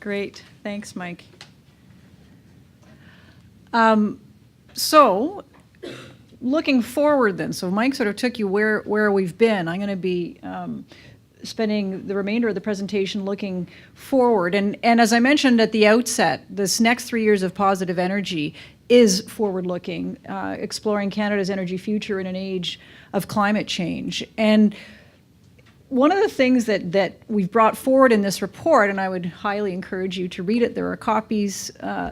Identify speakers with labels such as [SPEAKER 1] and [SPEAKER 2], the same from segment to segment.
[SPEAKER 1] Great. Thanks, Mike. So looking forward then, so Mike sort of took you where we've been. I'm going to be spending the remainder of the presentation looking forward. And as I mentioned at the outset, this next 3 years of Positive Energy is forward-looking, exploring Canada's energy future in an age of climate change. And one of the things that we've brought forward in this report, and I would highly encourage you to read it, there are copies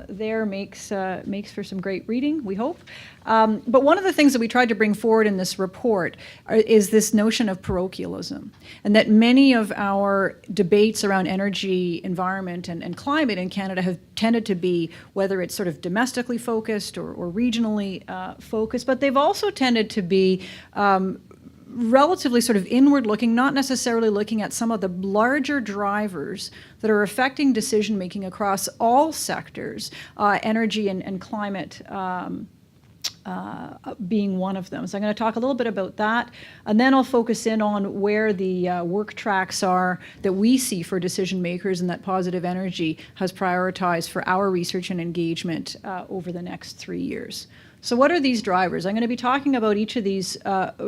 [SPEAKER 1] there, makes for some great reading, we hope. But one of the things that we tried to bring forward in this report is this notion of parochialism, and that many of our debates around energy, environment, and climate in Canada have tended to be, whether it's sort of domestically focused or regionally focused, but they've also tended to be relatively sort of inward looking, not necessarily looking at some of the larger drivers that are affecting decision making across all sectors, energy and climate being one of them. So I'm going to talk a little bit about that, and then I'll focus in on where the work tracks are that we see for decision makers and that Positive Energy has prioritized for our research and engagement over the next 3 years. So what are these drivers? I'm going to be talking about each of these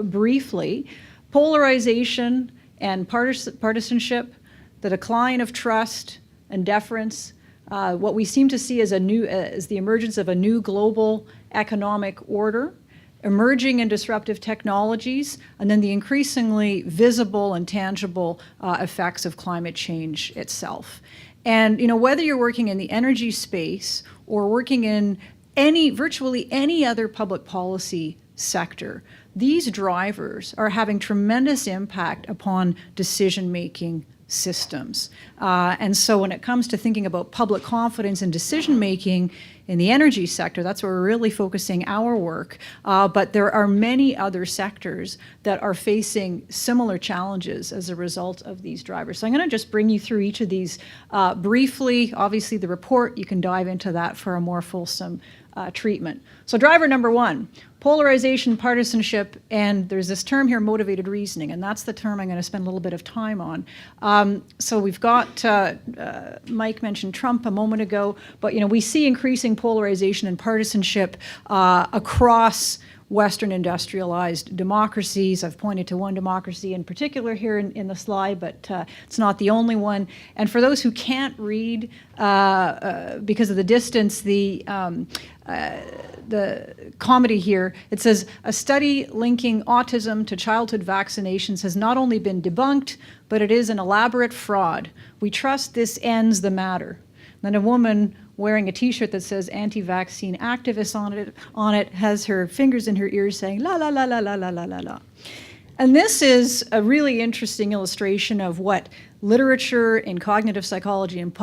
[SPEAKER 1] briefly. Polarization and partisanship, the decline of trust and deference, what we seem to see as the emergence of a new global economic order, emerging and disruptive technologies, and then the increasingly visible and tangible effects of climate change itself. And whether you're working in the energy space or working in virtually any other public policy sector, these drivers are having tremendous impact upon decision-making systems. And so when it comes to thinking about public confidence and decision-making in the energy sector, that's where we're really focusing our work. But there are many other sectors that are facing similar challenges as a result of these drivers. So I'm going to just bring you through each of these briefly. Obviously, the report, you can dive into that for a more fulsome treatment. So driver number one, polarization, partisanship, and there's this term here, motivated reasoning, and that's the term I'm going to spend a little bit of time on. So we've got, Mike mentioned Trump a moment ago, but we see increasing polarization and partisanship across Western industrialized democracies. I've pointed to one democracy in particular here in the slide, but it's not the only one. And for those who can't read because of the distance, the comedy here, it says, a study linking autism to childhood vaccinations has not only been debunked, but it is an elaborate fraud. We trust this ends the matter. Then a woman wearing a t-shirt that says anti-vaccine activist on it has her fingers in her ears saying la la la la la la la la la. And this is a really interesting illustration of what literature in cognitive psychology and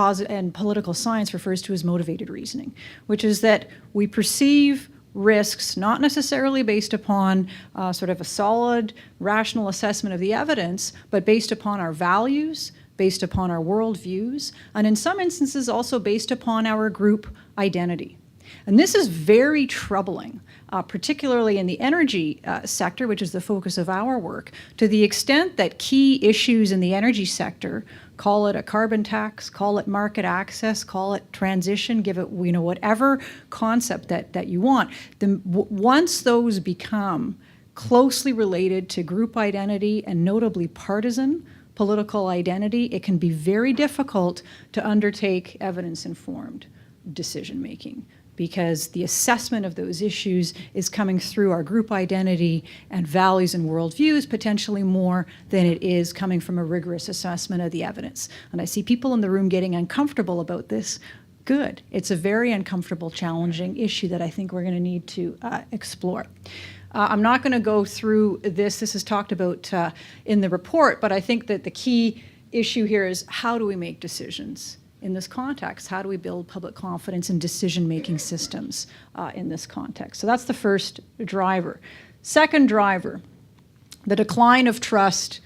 [SPEAKER 1] political science refers to as motivated reasoning, which is that we perceive risks not necessarily based upon sort of a solid, rational assessment of the evidence, but based upon our values, based upon our worldviews, and in some instances also based upon our group identity. And this is very troubling, particularly in the energy sector, which is the focus of our work, to the extent that key issues in the energy sector, call it a carbon tax, call it market access, call it transition, give it whatever concept that you want, once those become closely related to group identity and notably partisan political identity, it can be very difficult to undertake evidence-informed decision-making because the assessment of those issues is coming through our group identity and values and worldviews potentially more than it is coming from a rigorous assessment of the evidence. And I see people in the room getting uncomfortable about this. Good. It's a very uncomfortable, challenging issue that I think we're going to need to explore. I'm not going to go through this. This is talked about in the report, but I think that the key issue here is how do we make decisions in this context? How do we build public confidence in decision-making systems in this context? So that's the first driver. Second driver, the decline of trust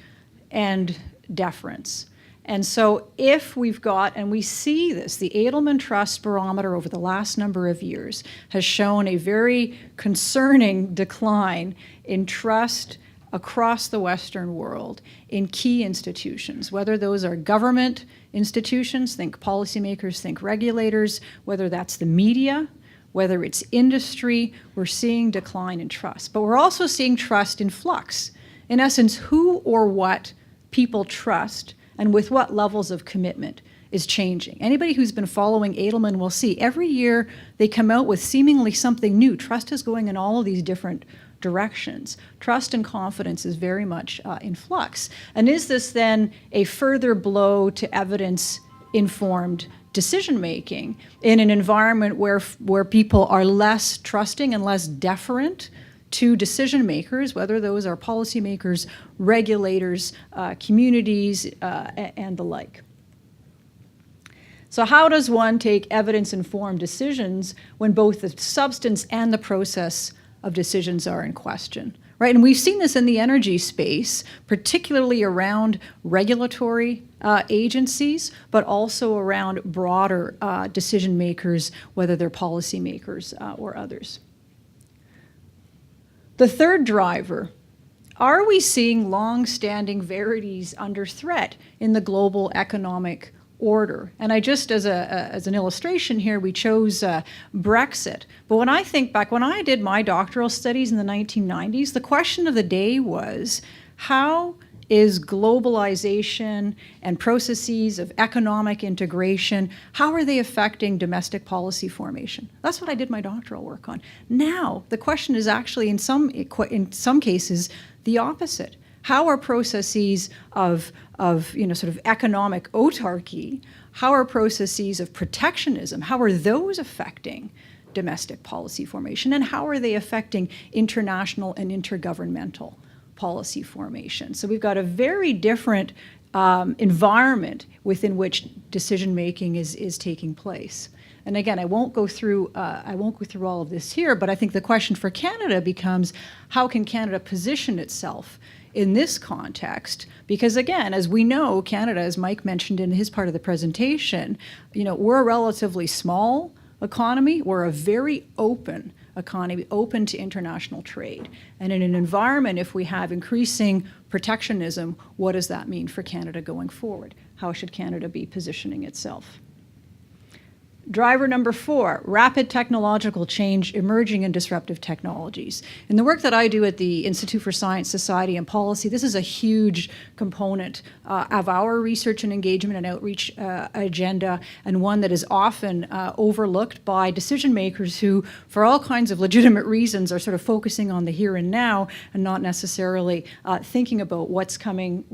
[SPEAKER 1] and deference. And so if we've got, and we see this, the Edelman Trust Barometer over the last number of years has shown a very concerning decline in trust across the Western world in key institutions, whether those are government institutions, think policymakers, think regulators, whether that's the media, whether it's industry, we're seeing decline in trust. But we're also seeing trust in flux. In essence, who or what people trust and with what levels of commitment is changing. Anybody who's been following Edelman will see every year they come out with seemingly something new. Trust is going in all of these different directions. Trust and confidence is very much in flux. And is this then a further blow to evidence-informed decision-making in an environment where people are less trusting and less deferent to decision makers, whether those are policymakers, regulators, communities, and the like? So how does one take evidence-informed decisions when both the substance and the process of decisions are in question, right? And we've seen this in the energy space, particularly around regulatory agencies, but also around broader decision makers, whether they're policymakers or others. The third driver, are we seeing long-standing verities under threat in the global economic order? And I just, as an illustration here, we chose Brexit. But when I think back, when I did my doctoral studies in the 1990s, the question of the day was, how is globalization and processes of economic integration, how are they affecting domestic policy formation? That's what I did my doctoral work on. Now, the question is actually, in some cases, the opposite. How are processes of sort of economic autarky, how are processes of protectionism, how are those affecting domestic policy formation, and how are they affecting international and intergovernmental policy formation? So we've got a very different environment within which decision-making is taking place. And again, I won't go through all of this here, but I think the question for Canada becomes, how can Canada position itself in this context? Because again, as we know, Canada, as Mike mentioned in his part of the presentation, we're a relatively small economy. We're a very open economy, open to international trade. And in an environment, if we have increasing protectionism, what does that mean for Canada going forward? How should Canada be positioning itself? Driver number 4, rapid technological change emerging in disruptive technologies. In the work that I do at the Institute for Science, Society and Policy, this is a huge component of our research and engagement and outreach agenda, and one that is often overlooked by decision makers who, for all kinds of legitimate reasons, are sort of focusing on the here and now and not necessarily thinking about what's coming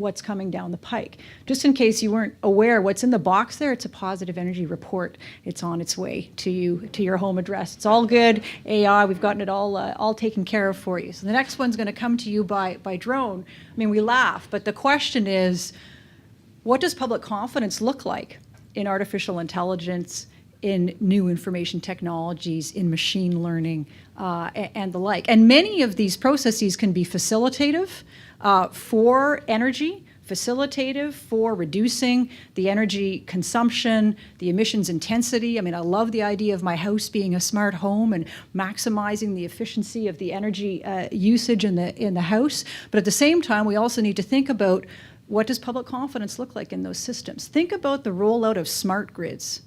[SPEAKER 1] down the pike. Just in case you weren't aware, what's in the box there, it's a positive energy report. It's on its way to you, to your home address. It's all good. AI, we've gotten it all taken care of for you. So the next one's going to come to you by drone. I mean, we laugh, but the question is, what does public confidence look like in artificial intelligence, in new information technologies, in machine learning, and the like? And many of these processes can be facilitative for energy, facilitative for reducing the energy consumption, the emissions intensity. I mean, I love the idea of my house being a smart home and maximizing the efficiency of the energy usage in the house. But at the same time, we also need to think about, what does public confidence look like in those systems? Think about the rollout of smart grids.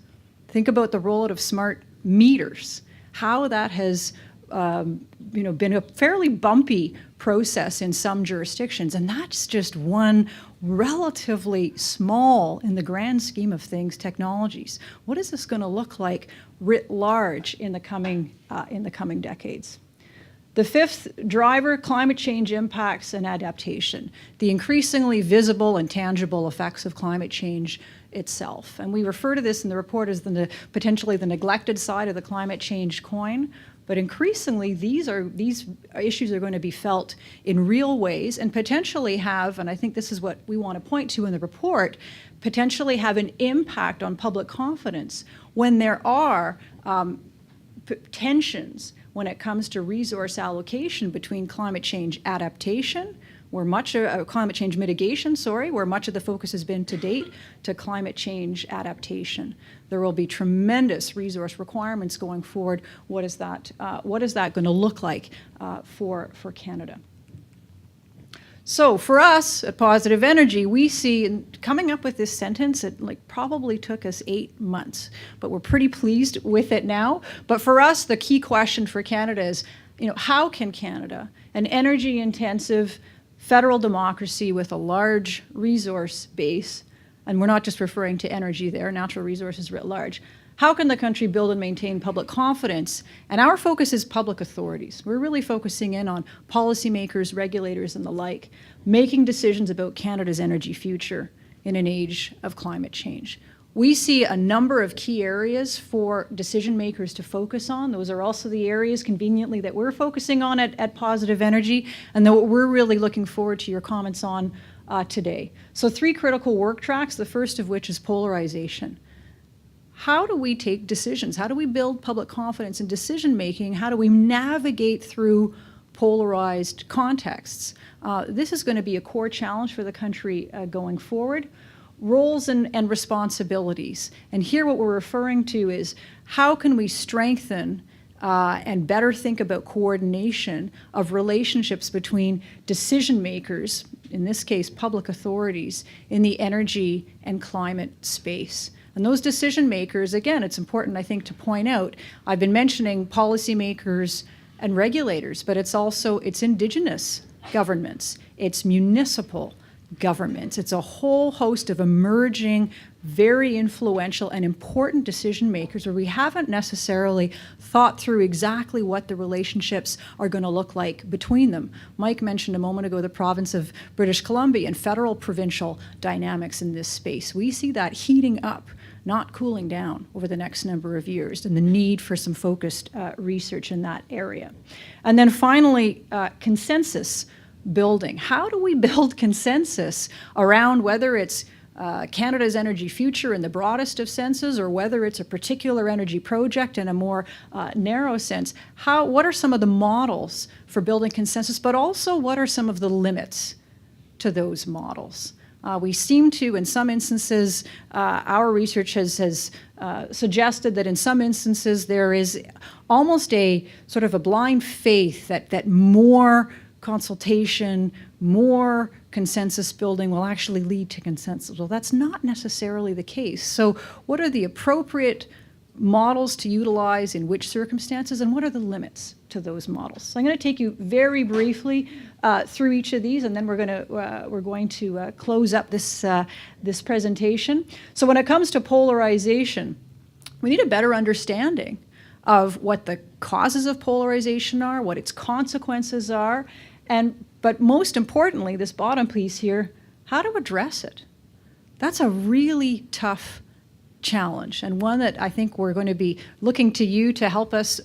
[SPEAKER 1] Think about the rollout of smart meters, how that has been a fairly bumpy process in some jurisdictions, and that's just one relatively small, in the grand scheme of things, technologies. What is this going to look like writ large in the coming decades? The fifth driver, climate change impacts and adaptation, the increasingly visible and tangible effects of climate change itself. And we refer to this in the report as potentially the neglected side of the climate change coin. But increasingly, these issues are going to be felt in real ways and potentially have, and I think this is what we want to point to in the report, potentially have an impact on public confidence when there are tensions when it comes to resource allocation between climate change adaptation, where much of climate change mitigation, where much of the focus has been to date, to climate change adaptation. There will be tremendous resource requirements going forward. What is that going to look like for Canada? So for us at Positive Energy, we see, and coming up with this sentence, it probably took us 8 months, but we're pretty pleased with it now. But for us, the key question for Canada is, how can Canada, an energy-intensive federal democracy with a large resource base, and we're not just referring to energy there, natural resources writ large, how can the country build and maintain public confidence? And our focus is public authorities. We're really focusing in on policymakers, regulators, and the like, making decisions about Canada's energy future in an age of climate change. We see a number of key areas for decision makers to focus on. Those are also the areas conveniently that we're focusing on at Positive Energy, and that we're really looking forward to your comments on today. So 3 critical work tracks, the first of which is polarization. How do we take decisions? How do we build public confidence in decision making? How do we navigate through polarized contexts? This is going to be a core challenge for the country going forward. Roles and responsibilities. And here what we're referring to is how can we strengthen and better think about coordination of relationships between decision makers, in this case public authorities, in the energy and climate space. And those decision makers, again, it's important, I think, to point out, I've been mentioning policymakers and regulators, but it's Indigenous governments, it's municipal governments, it's a whole host of emerging, very influential and important decision makers where we haven't necessarily thought through exactly what the relationships are going to look like between them. Mike mentioned a moment ago the province of British Columbia and federal provincial dynamics in this space. We see that heating up, not cooling down over the next number of years, and the need for some focused research in that area. And then finally, consensus building. How do we build consensus around whether it's Canada's energy future in the broadest of senses, or whether it's a particular energy project in a more narrow sense? What are some of the models for building consensus, but also what are some of the limits to those models? We seem to, in some instances, our research has suggested that in some instances there is almost a sort of a blind faith that more consultation, more consensus building will actually lead to consensus. Well, that's not necessarily the case. So what are the appropriate models to utilize in which circumstances, and what are the limits to those models? So I'm going to take you very briefly through each of these, and then we're going to close up this presentation. So when it comes to polarization, we need a better understanding of what the causes of polarization are, what its consequences are, but most importantly, this bottom piece here, how to address it. That's a really tough challenge, and one that I think we're going to be looking to you to help us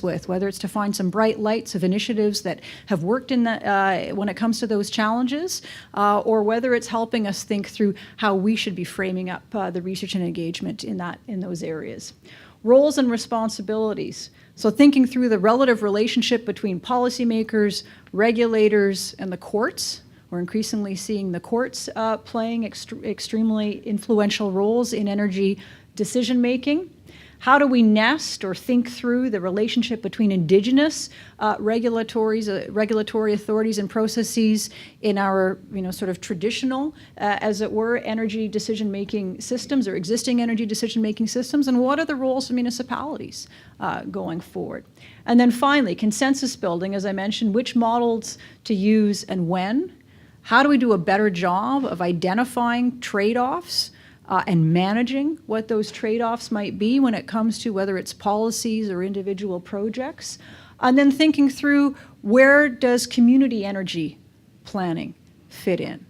[SPEAKER 1] with, whether it's to find some bright lights of initiatives that have worked in when it comes to those challenges, or whether it's helping us think through how we should be framing up the research and engagement in those areas. Roles and responsibilities. So thinking through the relative relationship between policymakers, regulators, and the courts. We're increasingly seeing the courts playing extremely influential roles in energy decision-making. How do we nest or think through the relationship between Indigenous regulatory authorities and processes in our sort of traditional, as it were, energy decision-making systems or existing energy decision-making systems, and what are the roles of municipalities going forward? And then finally, consensus building, as I mentioned, which models to use and when. How do we do a better job of identifying trade-offs and managing what those trade-offs might be when it comes to whether it's policies or individual projects? And then thinking through, where does community energy planning fit in?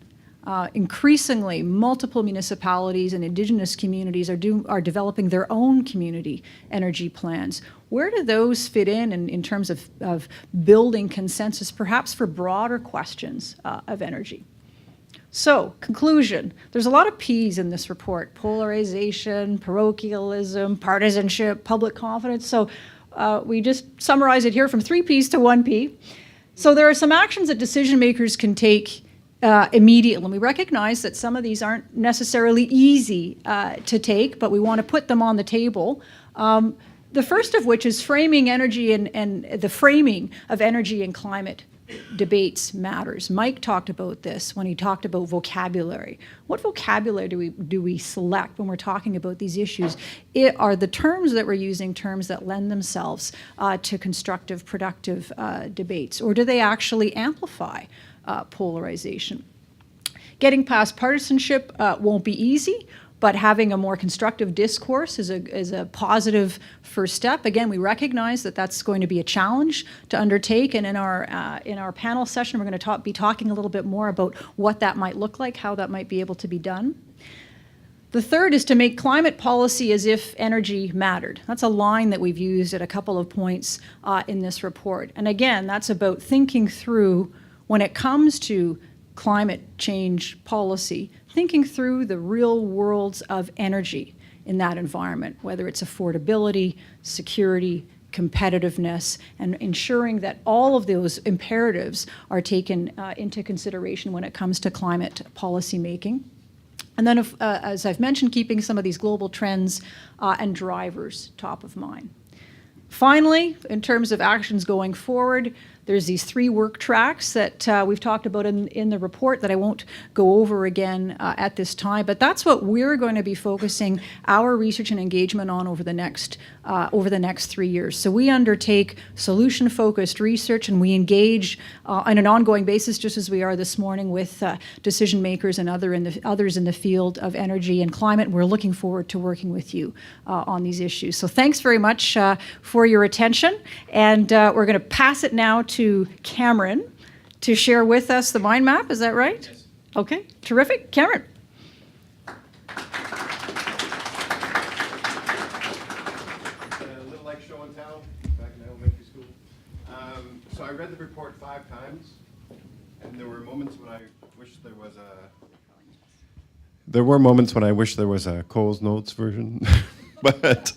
[SPEAKER 1] Increasingly, multiple municipalities and Indigenous communities are developing their own community energy plans. Where do those fit in terms of building consensus, perhaps for broader questions of energy? So, conclusion. There's a lot of P's in this report: polarization, parochialism, partisanship, public confidence. So we just summarize it here from 3 P's to 1 P. So there are some actions that decision makers can take immediately. And we recognize that some of these aren't necessarily easy to take, but we want to put them on the table. The first of which is framing energy and the framing of energy and climate debates matters. Mike talked about this when he talked about vocabulary. What vocabulary do we select when we're talking about these issues? Are the terms that we're using terms that lend themselves to constructive, productive debates, or do they actually amplify polarization? Getting past partisanship won't be easy, but having a more constructive discourse is a positive first step. Again, we recognize that that's going to be a challenge to undertake, and in our panel session, we're going to be talking a little bit more about what that might look like, how that might be able to be done. The third is to make climate policy as if energy mattered. That's a line that we've used at a couple of points in this report. And again, that's about thinking through, when it comes to climate change policy, thinking through the real worlds of energy in that environment, whether it's affordability, security, competitiveness, and ensuring that all of those imperatives are taken into consideration when it comes to climate policy making. And then, as I've mentioned, keeping some of these global trends and drivers top of mind. Finally, in terms of actions going forward, there's these 3 work tracks that we've talked about in the report that I won't go over again at this time, but that's what we're going to be focusing our research and engagement on over the next 3 years. So we undertake solution-focused research, and we engage on an ongoing basis, just as we are this morning, with decision makers and others in the field of energy and climate. We're looking forward to working with you on these issues. So thanks very much for your attention, and we're going to pass it now to Cameron to share with us the mind map. Is that right?
[SPEAKER 2] Yes.
[SPEAKER 1] Okay, terrific. Cameron.
[SPEAKER 2] A little like show and tell back in elementary school. So I read the report 5 times, and there were moments when I wished there was a Cole's Notes version, but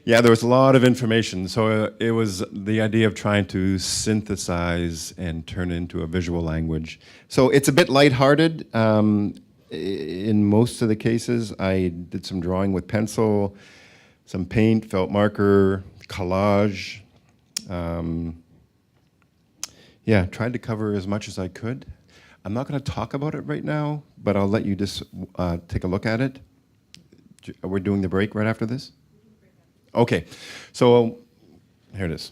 [SPEAKER 2] yeah, there was a lot of information. So it was the idea of trying to synthesize and turn it into a visual language. So it's a bit lighthearted. In most of the cases, I did some drawing with pencil, some paint, felt marker, collage. Yeah, tried to cover as much as I could. I'm not going to talk about it right now, but I'll let you just take a look at it. We're doing the break right after this? Okay, so here it is.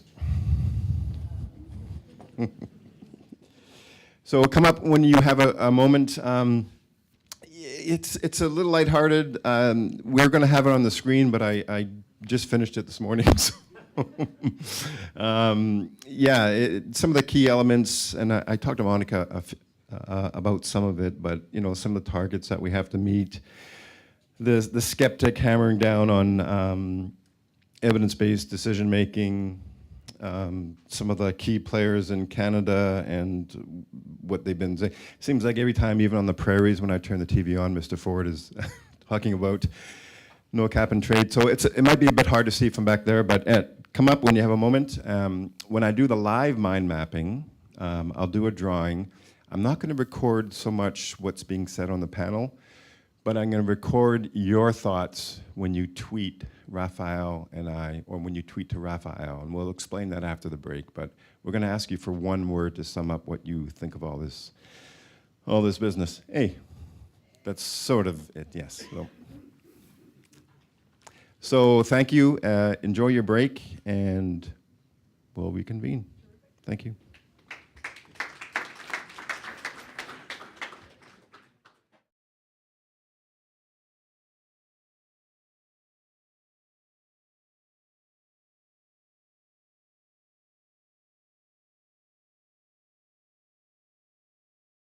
[SPEAKER 2] So come up when you have a moment. It's a little lighthearted. We're going to have it on the screen, but I just finished it this morning. So yeah, some of the key elements, and I talked to Monica about some of it, but some of the targets that we have to meet. The skeptic hammering down on evidence-based decision-making, some of the key players in Canada and what they've been saying. Seems like every time, even on the prairies, when I turn the TV on, Mr. Ford is talking about no cap and trade. So it might be a bit hard to see from back there, but come up when you have a moment. When I do the live mind mapping, I'll do a drawing. I'm not going to record so much what's being said on the panel, but I'm going to record your thoughts when you tweet Raphael and I, or when you tweet to Raphael, and we'll explain that after the break. But we're going to ask you for one word to sum up what you think of all this business. Hey, that's sort of it. Yes. So thank you. Enjoy your break, and we'll reconvene. Thank you.